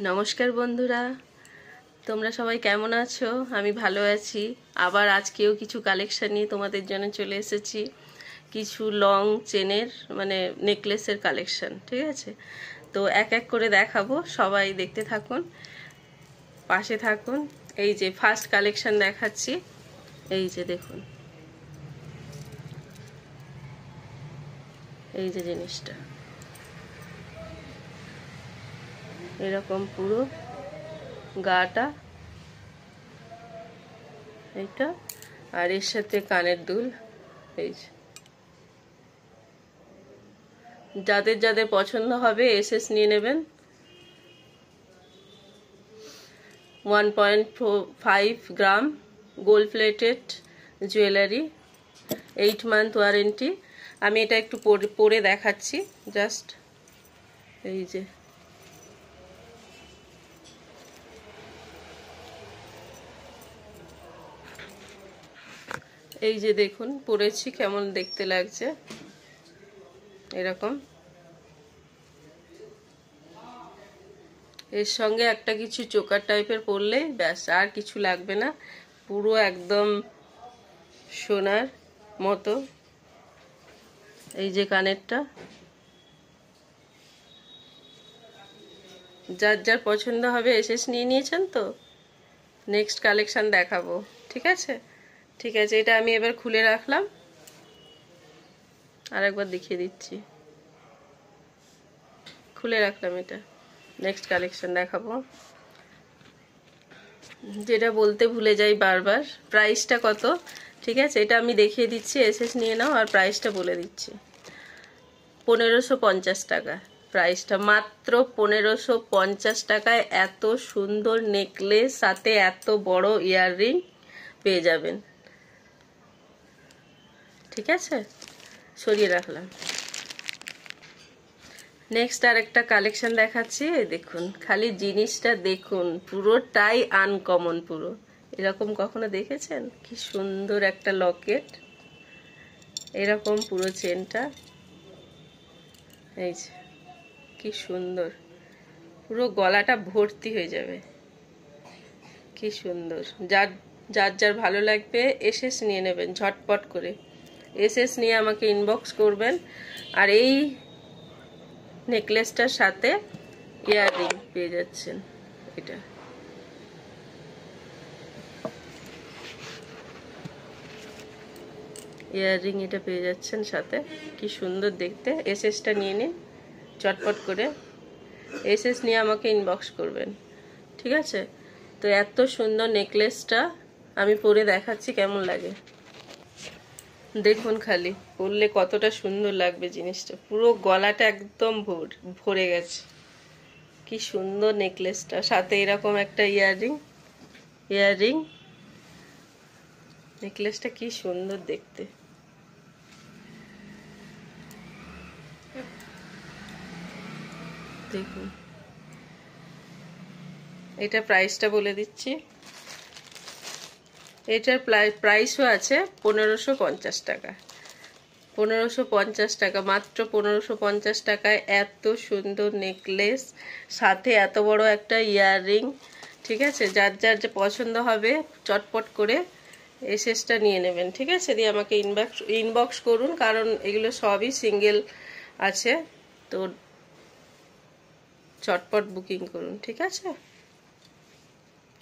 নমস্কার বন্ধুরা, তোমরা সবাই কেমন আছো? আমি ভালো আছি। আবার আজকেও কিছু কালেকশন নিয়ে তোমাদের জন্য চলে এসেছি। কিছু লং চেনের নেকলেসের কালেকশন, ঠিক আছে? তো এক এক করে দেখাবো, সবাই দেখতে থাকুন, পাশে থাকুন। এই যে ফার্স্ট কালেকশন দেখাচ্ছি, এই যে দেখুন, এই যে জিনিসটা এরকম পুরো গাটা এইটা, আর এর সাথে কানের দুল। এই যাদের যাদের পছন্দ হবে এসএস নিয়ে নেবেন। 1.5 গ্রাম gold plated jewellery, 8 month warranty. আমি এটা একটু পরে দেখাচ্ছি জাস্ট। এই যে এই যে দেখুন পরেছি, কেমন দেখতে লাগছে এরকম। এর সঙ্গে একটা কিছু চোকার টাইপের পরলে ব্যাস, আর কিছু লাগবে না। পুরো একদম সোনার মতো। এই যে কানেরটা, যার যার পছন্দ হবে এসএস নিয়ে নিয়েছেন তো। নেক্সট কালেকশন দেখাবো, ঠিক আছে? ঠিক আছে, এটা আমি এবার খুলে রাখলাম, আর একবার দেখিয়ে দিচ্ছি। খুলে রাখলাম এটা। নেক্সট কালেকশন দেখাবো, যেটা বলতে ভুলে যাই বারবার। প্রাইসটা কত, ঠিক আছে? এটা আমি দেখিয়ে দিচ্ছি, এসএস নিয়ে নাও, আর প্রাইসটা বলে দিচ্ছি। 1550 টাকা প্রাইসটা, মাত্র 1550 টাকায় এত সুন্দর নেকলেস, সাথে এত বড় ইয়াররিং পেয়ে যাবেন, ঠিক আছে? সরিয়ে রাখলাম। নেক্সট আর একটা কালেকশন দেখাচ্ছি। দেখুন, খালি জিনিসটা দেখুন, পুরোটাই আনকমন। পুরো এরকম কখনো দেখেছেন? কি সুন্দর একটা লকেট, এরকম পুরো চেনটা, এই যে কি সুন্দর, পুরো গলাটা ভর্তি হয়ে যাবে, কি সুন্দর। যার যার যার ভালো লাগবে এসএস নিয়ে নেবেন ঝটপট করে। এসএস নিয়ে আমাকে ইনবক্স করবেন। আর এই নেকলেসটার সাথে ইয়াররিং পেয়ে যাচ্ছেন। এটা ইয়াররিং, এটা পেয়ে যাচ্ছেন সাথে, কি সুন্দর দেখতে। এসএসটা নিয়ে নিন চটপট করে। এসএস নিয়ে আমাকে ইনবক্স করবেন, ঠিক আছে? তো এত সুন্দর নেকলেসটা আমি পরে দেখাচ্ছি কেমন লাগে। দেখুন খালি পরলে কতটা সুন্দর লাগবে জিনিসটা। পুরো গলাটা একদম ভরে গেছে, কি সুন্দর নেকলেসটা। সাথে এরকম একটা ইয়াররিং। নেকলেসটা কি সুন্দর দেখতে। দেখুন, এটা প্রাইসটা বলে দিচ্ছি। এটার প্রাইসও আছে 1550 টাকা। 1550 টাকা, মাত্র 1550 টাকায় এত সুন্দর নেকলেস, সাথে এত বড় একটা ইয়াররিং, ঠিক আছে? যার যার যে পছন্দ হবে চটপট করে এসএসটা নিয়ে নেবেন, ঠিক আছে? দিয়ে আমাকে ইনবক্স করুন, কারণ এগুলো সবই সিঙ্গেল আছে, তো চটপট বুকিং করুন, ঠিক আছে?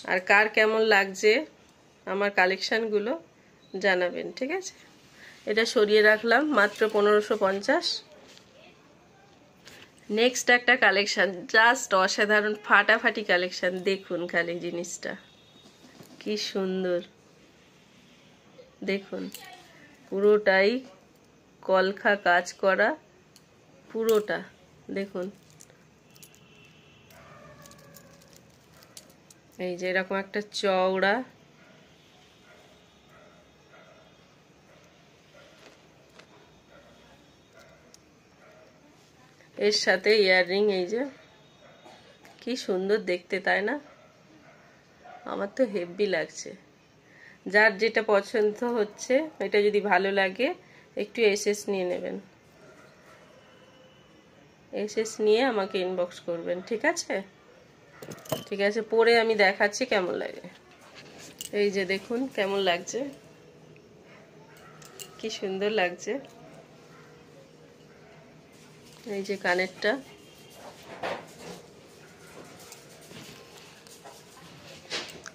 আর কার কেমন লাগছে আমার কালেকশানগুলো জানাবেন, ঠিক আছে? এটা সরিয়ে রাখলাম, মাত্র 1550। নেক্সট একটা কালেকশান, জাস্ট অসাধারণ ফাটাফাটি কালেকশান। দেখুন খালি জিনিসটা কি সুন্দর, দেখুন পুরোটাই কলখা কাজ করা, পুরোটা দেখুন। এই যে এরকম একটা চওড়া, এর সাথে ইয়াররিং। এই যে কি সুন্দর দেখতে, তাই না? আমার তো হেভি লাগছে। যার যেটা পছন্দ হচ্ছে, এটা যদি ভালো লাগে একটু এসএস নিয়ে নেবেন। এসএস নিয়ে আমাকে ইনবক্স করবেন, ঠিক আছে? ঠিক আছে, পরে আমি দেখাচ্ছি কেমন লাগে। এই যে দেখুন কেমন লাগছে, কি সুন্দর লাগছে। এই যে কানেরটা,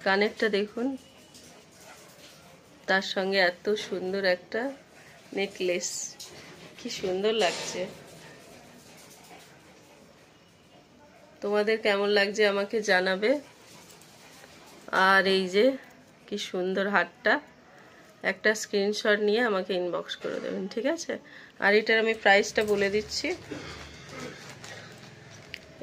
কানেরটা দেখুন, তার সঙ্গে এত সুন্দর একটা নেকলেস, কি সুন্দর লাগছে। তোমাদের কেমন লাগছে আমাকে জানাবে। আর এই যে কি সুন্দর হারটা, একটা স্ক্রিনশট নিয়ে আমাকে ইনবক্স করে দেবেন, ঠিক আছে। আর এটার আমি প্রাইসটা বলে দিচ্ছি,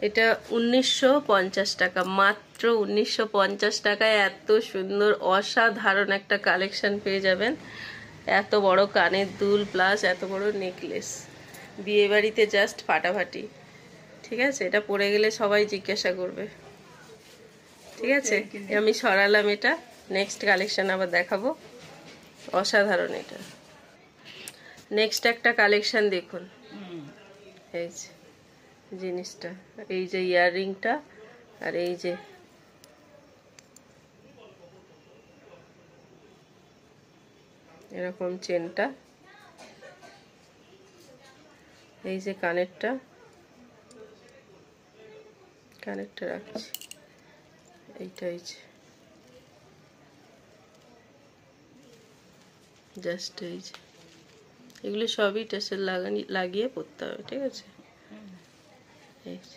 এটা 1950 টাকা, মাত্র 1950 টাকায় এত সুন্দর অসাধারণ একটা কালেকশন পেয়ে যাবেন। এত বড় কানের দুল প্লাস এত বড় নেকলেস, বিয়ে বাড়িতে জাস্ট ফাটাফাটি। ঠিক আছে, এটা পরে গেলে সবাই জিজ্ঞাসা করবে। ঠিক আছে, আমি সরালাম এটা, নেক্সট কালেকশন আবার দেখাবো। অসাধারণ এটা। নেক্সট একটা কালেকশন দেখুন, এই যে জিনিসটা, এই যে ইয়াররিংটা, আর এই যে এরকম চেনটা, এই যে কানেরটা, কানেরটা রাখছি, এইটা এই যে জাস্ট এই যে, এগুলো সবই টেসেল লাগিয়ে পরতে হবে। ঠিক আছে, এই যে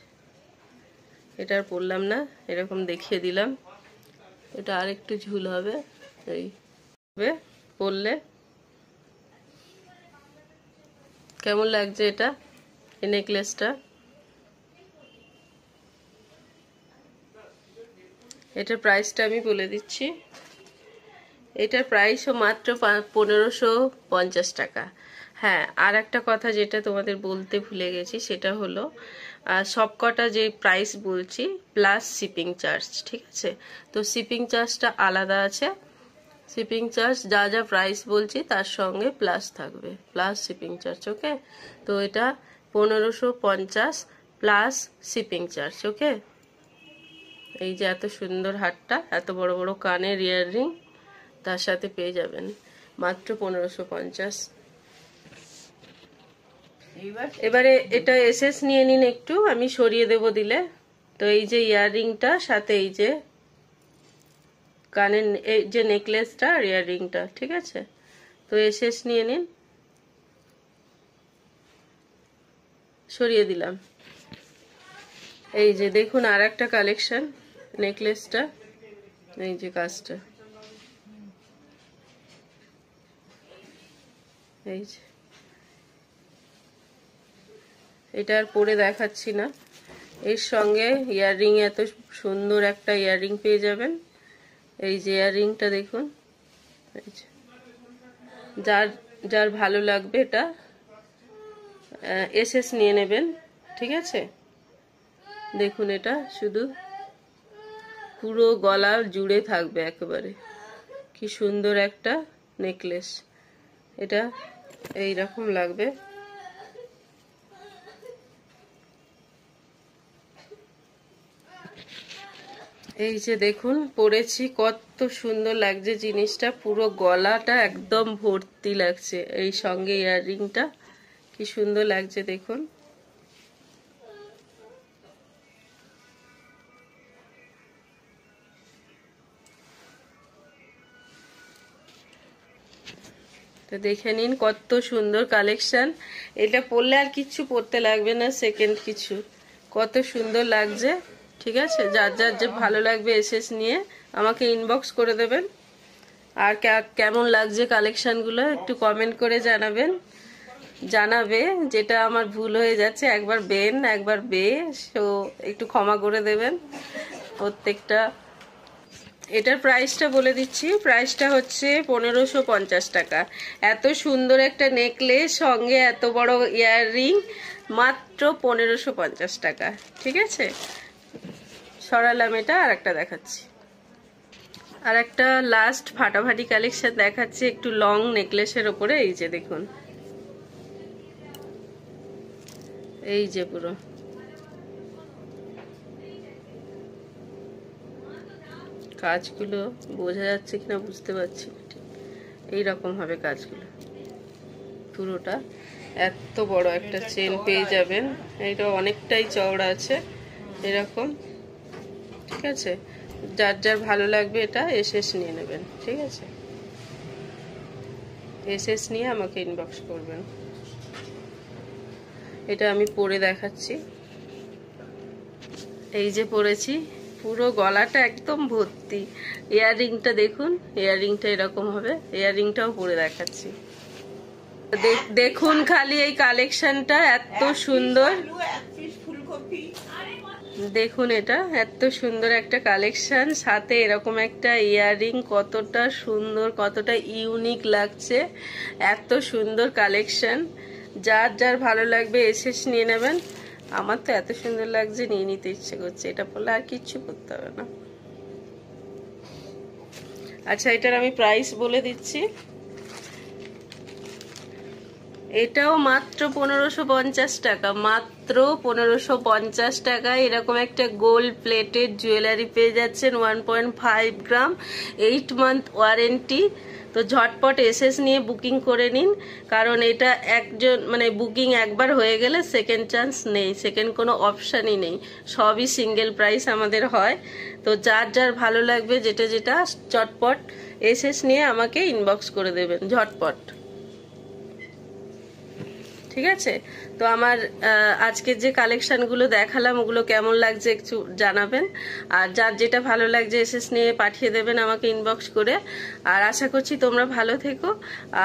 এটা আর পরলাম না, এরকম দেখিয়ে দিলাম। এটা আর একটু ঝুল হবে, এই পরলে কেমন লাগছে এটা, এই নেকলেসটা। এটার প্রাইসটা আমি বলে দিচ্ছি, এটার প্রাইসও মাত্র 1550 টাকা। হ্যাঁ, আর একটা কথা যেটা তোমাদের বলতে ভুলে গেছি, সেটা হলো সবকটা যে প্রাইস বলছি প্লাস শিপিং চার্জ। ঠিক আছে, তো শিপিং চার্জটা আলাদা আছে, শিপিং চার্জ যা যা প্রাইস বলছি তার সঙ্গে প্লাস থাকবে, প্লাস শিপিং চার্জ। ওকে, তো এটা 1550 প্লাস শিপিং চার্জ। ওকে, এই যে এত সুন্দর হারটা, এত বড় বড় কানের ইয়াররিং তার সাথে পেয়ে যাবেন মাত্র 1550। এবারে এটা এসএস নিয়ে নিন একটু, আমি সরিয়ে দেব দিলে। তো এই যে ইয়াররিংটা সাথে এই যে কানের, এই যে নেকলেসটা আর ইয়াররিংটা, ঠিক আছে। তো এসএস নিয়ে নিন, সরিয়ে দিলাম। এই যে দেখুন আর একটা কালেকশন, নেকলেসটা, এই যে কাজটা, এই যে এটা আর পরে দেখাচ্ছি না। এর সঙ্গে ইয়াররিং, এত সুন্দর একটা ইয়াররিং পেয়ে যাবেন। এই যে ইয়াররিংটা দেখুন, এই যে যার যার ভালো লাগবে এটা এসএস নিয়ে নেবেন। ঠিক আছে, দেখুন এটা শুধু পুরো গলা জুড়ে থাকবে একেবারে, কি সুন্দর একটা নেকলেস। এটা এই রকম লাগবে। এই যে দেখুন পরেছি, কত সুন্দর লাগছে জিনিসটা, পুরো গলাটা একদম ভর্তি লাগছে, এই সঙ্গে ইয়াররিংটা কি সুন্দর লাগছে দেখুন। তো দেখে নিন কত সুন্দর কালেকশন, এটা পরলে আর কিচ্ছু পরতে লাগবে না, সেকেন্ড কিছু, কত সুন্দর লাগছে। ঠিক আছে, যার যার যে ভালো লাগবে এসএস নিয়ে আমাকে ইনবক্স করে দেবেন। আর কেমন লাগছে কালেকশনগুলো একটু কমেন্ট করে জানাবেন, জানাবে। যেটা আমার ভুল হয়ে যাচ্ছে, একবার বেন একবার তো একটু ক্ষমা করে দেবেন প্রত্যেকটা। এটার প্রাইসটা বলে দিচ্ছি, প্রাইসটা হচ্ছে 1550 টাকা। এত সুন্দর একটা নেকলেস সঙ্গে এত বড় ইয়াররিং, মাত্র 1550 টাকা। ঠিক আছে, সরালাম এটা, আর একটা দেখাচ্ছি, আর একটা লাস্ট ফাটাফাটি কালেকশন দেখাচ্ছি, একটু লং নেকলেসের ওপরে। এই যে দেখুন, এই যে পুরো কাজগুলো বোঝা যাচ্ছে কিনা বুঝতে পারছি না ঠিক। এইরকম হবে কাজগুলো পুরোটা। এত বড় একটা চেন পেয়ে যাবেন, এটা অনেকটাই চওড়া আছে এরকম, ঠিক আছে। যার যার ভালো লাগবে এটা এসএস নিয়ে নেবেন, ঠিক আছে। এসএস নিয়ে আমাকে ইনবক্স করবেন। এটা আমি পরে দেখাচ্ছি। এই যে পরেছি, পুরো গলাটা একদম ভর্তি। ইয়াররিংটা দেখুন, ইয়াররিংটা এরকম হবে, ইয়াররিংটাও পরে দেখাচ্ছি। দেখুন খালি এই কালেকশনটা এত সুন্দর, দেখুন এটা এত সুন্দর একটা কালেকশন, সাথে এরকম একটা ইয়াররিং, কতটা সুন্দর কতটা ইউনিক লাগছে, এত সুন্দর কালেকশন। যার যার ভালো লাগবে এসএস নিয়ে নেবেন। আমার তো এত সুন্দর লাগছে, নিয়ে নিতে ইচ্ছে করছে। এটা পরলে আর কিচ্ছু করতে হবে না। আচ্ছা, এটার আমি প্রাইস বলে দিচ্ছি। এটাও মাত্র 1550 টাকা, মাত্র 1550 টাকায় এরকম একটা গোল্ড প্লেটেড জুয়েলারি পেয়ে যাচ্ছেন। 1.5 গ্রাম, 8 মান্থ ওয়ারেন্টি। তো ঝটপট এসএস নিয়ে বুকিং করে নিন, কারণ এটা একজন মানে বুকিং একবার হয়ে গেলে সেকেন্ড চান্স নেই, সেকেন্ড কোনো অপশানই নেই, সবই সিঙ্গেল প্রাইস আমাদের হয়। তো যার যার ভালো লাগবে যেটা যেটা চটপট এসএস নিয়ে আমাকে ইনবক্স করে দেবেন ঝটপট, ঠিক আছে। তো আমার আজকের যে কালেকশনগুলো দেখালাম ওগুলো কেমন লাগছে একটু জানাবেন, আর যার যেটা ভালো লাগছে এসএস নিয়ে পাঠিয়ে দেবেন আমাকে ইনবক্স করে। আর আশা করছি তোমরা ভালো থেকো,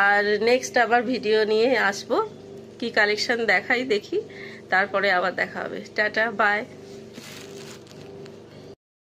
আর নেক্সট আবার ভিডিও নিয়ে আসবো, কি কালেকশন দেখাই দেখি, তারপরে আবার দেখা হবে। Tata, by.